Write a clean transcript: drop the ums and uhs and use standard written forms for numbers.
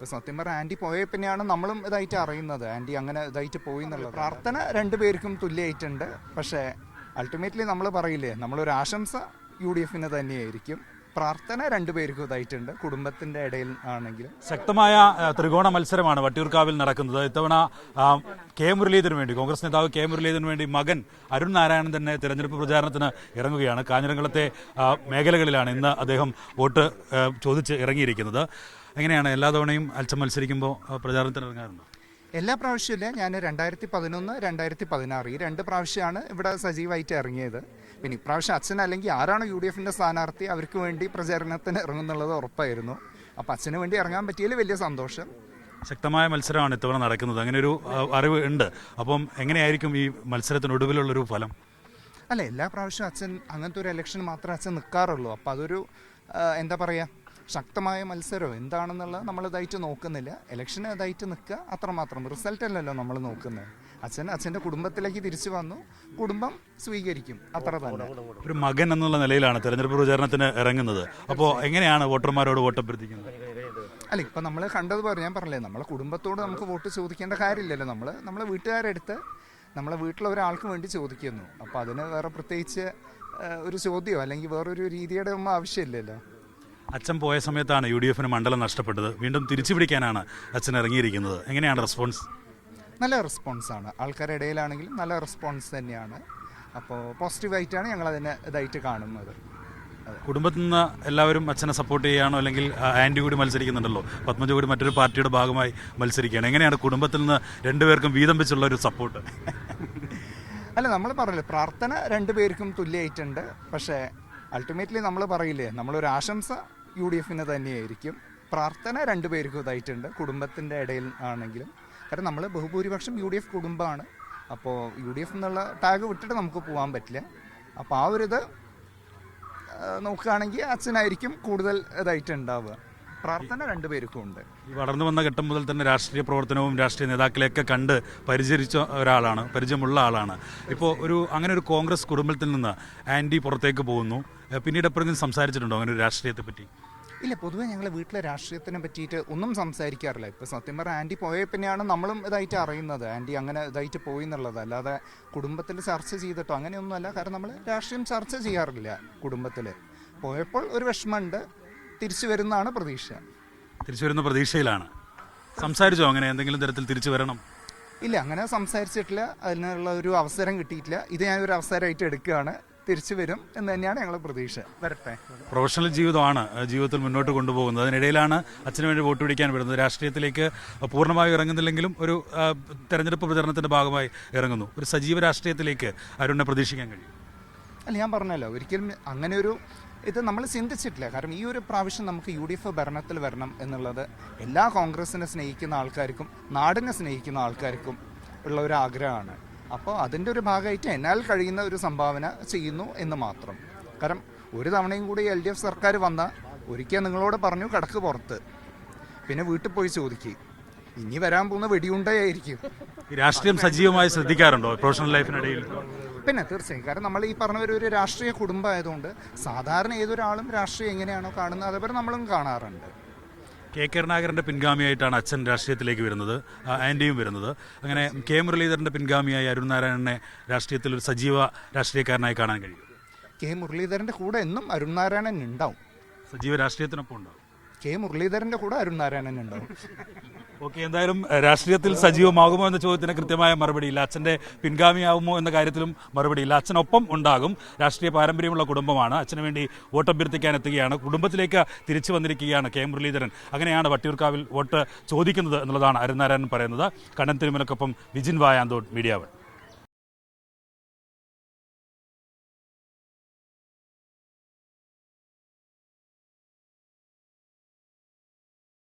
ഇപ്പോൾ സത്യം പറഞ്ഞാൽ ആൻറ്റി പോയ പിന്നെയാണ് നമ്മളും ഇതായിട്ട് അറിയുന്നത് ആൻറ്റി അങ്ങനെ ഇതായിട്ട് പോയി എന്നുള്ളത്. പ്രാർത്ഥന രണ്ടുപേർക്കും തുല്യമായിട്ടുണ്ട്. പക്ഷേ അൾട്ടിമേറ്റ്ലി നമ്മൾ പറയില്ലേ, നമ്മളൊരു ആശംസ UDF തന്നെയായിരിക്കും. പ്രാർത്ഥന രണ്ടുപേർക്കും ഇതായിട്ടുണ്ട്, കുടുംബത്തിന്റെ ഇടയിൽ ആണെങ്കിലും. ശക്തമായ ത്രികോണ മത്സരമാണ് വട്ടിയൂർക്കാവിൽ നടക്കുന്നത്. ഇത്തവണ കെ മുരളീധരന് വേണ്ടി, കോൺഗ്രസ് നേതാവ് കെ മുരളീധരന് വേണ്ടി മകൻ അരുൺ നാരായണൻ തന്നെ തെരഞ്ഞെടുപ്പ് പ്രചാരണത്തിന് ഇറങ്ങുകയാണ്. കാഞ്ഞിരംകുളത്തെ മേഖലകളിലാണ് ഇന്ന് അദ്ദേഹം വോട്ട് ചോദിച്ച് ഇറങ്ങിയിരിക്കുന്നത്. എങ്ങനെയാണ് എല്ലാ തവണയും അച്ഛൻ മത്സരിക്കുമ്പോൾ പ്രചാരണത്തിന് ഇറങ്ങാറുണ്ടോ? എല്ലാ പ്രാവശ്യമില്ല. ഞാൻ 2011, 2016 ഈ 2 പ്രാവശ്യമാണ് ഇവിടെ സജീവമായിട്ട് ഇറങ്ങിയത്. പിന്നെ ഇപ്രാവശ്യം അച്ഛൻ അല്ലെങ്കിൽ ആരാണ് UDF സ്ഥാനാർത്ഥി അവർക്ക് വേണ്ടി പ്രചാരണത്തിന് ഇറങ്ങുന്നുള്ളത് ഉറപ്പായിരുന്നു. അപ്പം അച്ഛന് വേണ്ടി ഇറങ്ങാൻ പറ്റിയതിൽ വലിയ സന്തോഷം. ശക്തമായ മത്സരമാണ് ഇത്തവണ നടക്കുന്നത്, അങ്ങനെ ഒരു അറിവ് ഉണ്ട്. അപ്പം എങ്ങനെയായിരിക്കും ഈ മത്സരത്തിനൊടുവിലുള്ളൊരു ഫലം? അല്ല, എല്ലാ പ്രാവശ്യവും അച്ഛൻ അങ്ങനത്തെ ഒരു ഇലക്ഷൻ മാത്രമേ അച്ഛൻ നിൽക്കാറുള്ളൂ. അപ്പം അതൊരു എന്താ പറയുക, ശക്തമായ മത്സരം എന്താണെന്നുള്ളത് നമ്മൾ ഇതായിട്ട് നോക്കുന്നില്ല. ഇലക്ഷന് ഇതായിട്ട് നിൽക്കുക അത്രമാത്രം, റിസൾട്ട് അല്ലല്ലോ നമ്മൾ നോക്കുന്നത്. അച്ഛൻ്റെ കുടുംബത്തിലേക്ക് തിരിച്ചു വന്നു, കുടുംബം സ്വീകരിക്കും, അത്ര തന്നെ. ഒരു മകൻ എന്നുള്ള നിലയിലാണ് തെരഞ്ഞെടുപ്പ് പ്രചാരണത്തിന് ഇറങ്ങുന്നത്. അപ്പോൾ എങ്ങനെയാണ് വോട്ടർമാരോട് വോട്ട് അഭ്യർത്ഥിക്കുന്നത്? അല്ല, ഇപ്പം നമ്മൾ കണ്ടതുപോലെ ഞാൻ പറഞ്ഞില്ലേ, നമ്മളെ കുടുംബത്തോട് നമുക്ക് വോട്ട് ചോദിക്കേണ്ട കാര്യമില്ലല്ലോ. നമ്മളെ വീട്ടുകാരെടുത്ത് നമ്മളെ വീട്ടിലെ ഒരാൾക്ക് വേണ്ടി ചോദിക്കുന്നു. അപ്പോൾ അതിന് വേറെ പ്രത്യേകിച്ച് ഒരു ചോദ്യമോ അല്ലെങ്കിൽ വേറൊരു രീതിയുടെ ഒന്നും ആവശ്യമില്ലല്ലോ. അച്ഛൻ പോയ സമയത്താണ് UDF മണ്ഡലം നഷ്ടപ്പെട്ടത്. വീണ്ടും തിരിച്ചു പിടിക്കാനാണ് അച്ഛൻ ഇറങ്ങിയിരിക്കുന്നത്. എങ്ങനെയാണ് റെസ്പോൺസ്? നല്ല റെസ്പോൺസാണ്, ആൾക്കാരുടെ ഇടയിലാണെങ്കിലും നല്ല റെസ്പോൺസ് തന്നെയാണ്. അപ്പോൾ പോസിറ്റീവായിട്ടാണ് ഞങ്ങൾ അതിനെ ഇതായിട്ട് കാണുന്നത്. കുടുംബത്തിൽ നിന്ന് എല്ലാവരും അച്ഛനെ സപ്പോർട്ട് ചെയ്യുകയാണോ, അല്ലെങ്കിൽ ആൻറ്റി കൂടി മത്സരിക്കുന്നുണ്ടല്ലോ, പത്മജ കൂടി മറ്റൊരു പാർട്ടിയുടെ ഭാഗമായി മത്സരിക്കുകയാണ്. എങ്ങനെയാണ് കുടുംബത്തിൽ നിന്ന് രണ്ടുപേർക്കും വീതം വെച്ചുള്ള ഒരു സപ്പോർട്ട്? അല്ല, നമ്മൾ പറഞ്ഞില്ലേ, പ്രാർത്ഥന രണ്ടുപേർക്കും തുല്യമായിട്ടുണ്ട്. പക്ഷേ അൾട്ടിമേറ്റ്ലി നമ്മൾ പറയില്ലേ, നമ്മളൊരു ആശംസ UDF തന്നെയായിരിക്കും. പ്രാർത്ഥന രണ്ടുപേർക്കും ഇതായിട്ടുണ്ട്, കുടുംബത്തിൻ്റെ ഇടയിൽ ആണെങ്കിലും. കാരണം നമ്മൾ ബഹുഭൂരിപക്ഷം UDF കുടുംബമാണ്. അപ്പോൾ UDF എന്നുള്ള ടാഗ് വിട്ടിട്ട് നമുക്ക് പോകാൻ പറ്റില്ല. അപ്പോൾ ആ ഒരു ഇത് നോക്കുകയാണെങ്കിൽ അച്ഛനായിരിക്കും കൂടുതൽ ഇതായിട്ട് ഉണ്ടാവുക. പ്രാർത്ഥന രണ്ടുപേർക്കും ഉണ്ട്. ഈ വളർന്നു വന്ന ഘട്ടം മുതൽ തന്നെ രാഷ്ട്രീയ പ്രവർത്തനവും രാഷ്ട്രീയ നേതാക്കളെയൊക്കെ കണ്ട് പരിചയമുള്ള ആളാണ്. ഇപ്പോൾ അങ്ങനെ ഒരു കോൺഗ്രസ് കുടുംബത്തിൽ നിന്ന് ആൻറ്റി പുറത്തേക്ക് പോകുന്നു. പിന്നീട് എപ്പോഴെങ്കിലും സംസാരിച്ചിട്ടുണ്ടോ അങ്ങനെ ഒരു രാഷ്ട്രീയത്തെ പറ്റി? ഇല്ല, പൊതുവേ ഞങ്ങൾ വീട്ടിലെ രാഷ്ട്രീയത്തിനെ പറ്റിയിട്ട് ഒന്നും സംസാരിക്കാറില്ല. ഇപ്പോൾ സത്യം പറഞ്ഞാൽ ആൻറ്റി പോയ പിന്നെയാണ് നമ്മളും ഇതായിട്ട് അറിയുന്നത് ആൻറ്റി അങ്ങനെ ഇതായിട്ട് പോയി എന്നുള്ളത്. അല്ലാതെ കുടുംബത്തിൽ ചർച്ച ചെയ്തിട്ടോ അങ്ങനെയൊന്നുമല്ല. കാരണം നമ്മൾ രാഷ്ട്രീയം ചർച്ച ചെയ്യാറില്ല കുടുംബത്തിൽ. പോയപ്പോൾ ഒരു വിഷമമുണ്ട്, തിരിച്ചു വരുന്നതാണ് പ്രതീക്ഷ. തിരിച്ചു വരുന്ന പ്രതീക്ഷയിലാണ്. സംസാരിച്ചോ അങ്ങനെ എന്തെങ്കിലും തരത്തിൽ തിരിച്ചു വരണം? ഇല്ല, അങ്ങനെ സംസാരിച്ചിട്ടില്ല. അതിനുള്ള ഒരു അവസരം കിട്ടിയിട്ടില്ല. ഇത് ഞാനൊരു അവസരമായിട്ട് എടുക്കുകയാണ്. തിരിച്ചു വരും എന്ന് തന്നെയാണ് ഞങ്ങൾ പ്രതീക്ഷ. വരട്ടെ. പ്രൊഫഷണൽ ജീവിതമാണ് ജീവിതത്തിൽ മുന്നോട്ട് കൊണ്ടുപോകുന്നത്. അതിനിടയിലാണ് അച്ഛന് വേണ്ടി വോട്ട് പിടിക്കാൻ വരുന്നത്. രാഷ്ട്രീയത്തിലേക്ക് പൂർണ്ണമായി ഇറങ്ങുന്നില്ലെങ്കിലും ഒരു തെരഞ്ഞെടുപ്പ് പ്രചരണത്തിന്റെ ഭാഗമായി ഇറങ്ങുന്നു. ഒരു സജീവ രാഷ്ട്രീയത്തിലേക്ക് അരുണിനെ പ്രതീക്ഷിക്കാൻ കഴിയും? അല്ല, ഞാൻ പറഞ്ഞല്ലോ, ഒരിക്കലും അങ്ങനെ ഒരു ഇത് നമ്മൾ ചിന്തിച്ചിട്ടില്ല. കാരണം ഈ ഒരു പ്രാവശ്യം നമുക്ക് UDF ഭരണത്തിൽ വരണം എന്നുള്ളത് എല്ലാ കോൺഗ്രസിനെ സ്നേഹിക്കുന്ന ആൾക്കാർക്കും നാടിനെ സ്നേഹിക്കുന്ന ആൾക്കാർക്കും ഉള്ള ഒരു ആഗ്രഹമാണ്. അപ്പോൾ അതിൻ്റെ ഒരു ഭാഗമായിട്ട് എന്നാൽ കഴിയുന്ന ഒരു സംഭാവന ചെയ്യുന്നു എന്ന് മാത്രം. കാരണം ഒരു തവണയും കൂടി LDF സർക്കാർ വന്നാൽ ഒരിക്കൽ നിങ്ങളോട് പറഞ്ഞു കിടക്ക് പുറത്ത്, പിന്നെ വീട്ടിൽ പോയി ചോദിക്കുക, ഇനി വരാൻ പോകുന്ന വെടിയുണ്ടായിരിക്കും. രാഷ്ട്രീയം സജീവമായി ശ്രദ്ധിക്കാറുണ്ടോ പ്രൊഫഷണൽ ലൈഫിനിടയിൽ? പിന്നെ തീർച്ചയായും. കാരണം നമ്മൾ ഈ പറഞ്ഞ ഒരു രാഷ്ട്രീയ കുടുംബമായതുകൊണ്ട് സാധാരണ ഏതൊരാളും രാഷ്ട്രീയം എങ്ങനെയാണോ കാണുന്നത് അതേപോലെ നമ്മളും കാണാറുണ്ട്. കെ കരുണാകരൻ്റെ പിൻഗാമിയായിട്ടാണ് അച്ഛൻ രാഷ്ട്രീയത്തിലേക്ക് വരുന്നത്, ആൻറ്റിയും വരുന്നത്. അങ്ങനെ കെ മുരളീധരൻ്റെ പിൻഗാമിയായി അരുൺ നാരായണനെ രാഷ്ട്രീയത്തിൽ ഒരു സജീവ രാഷ്ട്രീയക്കാരനായി കാണാൻ കഴിയും. കെ മുരളീധരൻ്റെ കൂടെ എന്നും അരുൺ നാരായണൻ ഉണ്ടാവും. സജീവ രാഷ്ട്രീയത്തിനൊപ്പം ഉണ്ടാവും. കെ മുരളീധരൻ്റെ കൂടെ അരുൺ നാരായണൻ ഉണ്ടാവും. ഓക്കെ, എന്തായാലും രാഷ്ട്രീയത്തിൽ സജീവമാകുമോ എന്ന ചോദ്യത്തിന് കൃത്യമായ മറുപടിയില്ല. അച്ഛൻ്റെ പിൻഗാമിയാവുമോ എന്ന കാര്യത്തിലും മറുപടിയില്ല. അച്ഛനൊപ്പം ഉണ്ടാകും. രാഷ്ട്രീയ പാരമ്പര്യമുള്ള കുടുംബമാണ്. അച്ഛന് വേണ്ടി വോട്ടഭ്യർത്ഥിക്കാൻ എത്തുകയാണ്. കുടുംബത്തിലേക്ക് തിരിച്ചു വന്നിരിക്കുകയാണ് കെ മുരളീധരൻ. അങ്ങനെയാണ് വട്ടിയൂർക്കാവിൽ വോട്ട് ചോദിക്കുന്നത് എന്നുള്ളതാണ് അരുൺ നാരായണൻ പറയുന്നത്. കണ്ണൻ തിരുമലക്കൊപ്പം വിജിൻ വായാന്തോട്, മീഡിയ 1.